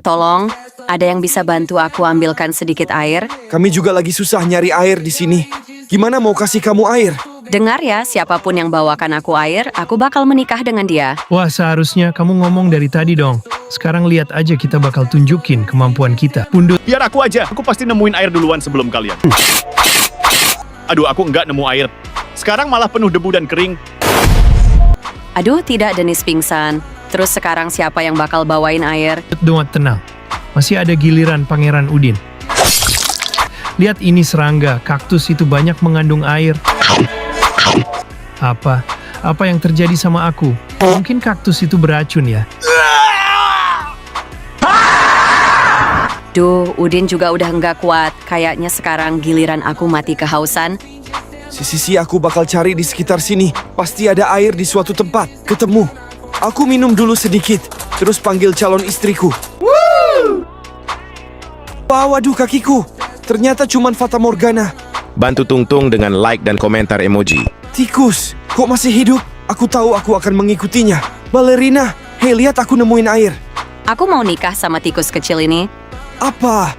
Tolong, ada yang bisa bantu aku ambilkan sedikit air? Kami juga lagi susah nyari air di sini. Gimana mau kasih kamu air? Dengar ya, siapapun yang bawakan aku air, aku bakal menikah dengan dia. Wah, seharusnya kamu ngomong dari tadi dong. Sekarang lihat aja kita bakal tunjukin kemampuan kita. Pundut. Biar aku aja, aku pasti nemuin air duluan sebelum kalian. Aduh, aku nggak nemu air. Sekarang malah penuh debu dan kering. Aduh, tidak, Dennis pingsan. Terus sekarang siapa yang bakal bawain air? Doa tenang. Masih ada giliran Pangeran Udin. Lihat ini serangga, kaktus itu banyak mengandung air. Apa yang terjadi sama aku? Mungkin kaktus itu beracun ya? Duh, Udin juga udah nggak kuat. Kayaknya sekarang giliran aku mati kehausan. Sisi aku bakal cari di sekitar sini. Pasti ada air di suatu tempat. Ketemu. Aku minum dulu sedikit. Terus panggil calon istriku. Wah, waduh kakiku. Ternyata cuman Fata Morgana. Bantu Tungtung dengan like dan komentar emoji. Tikus, kok masih hidup? Aku tahu aku akan mengikutinya. Balerina, hei lihat aku nemuin air. Aku mau nikah sama tikus kecil ini. Apa?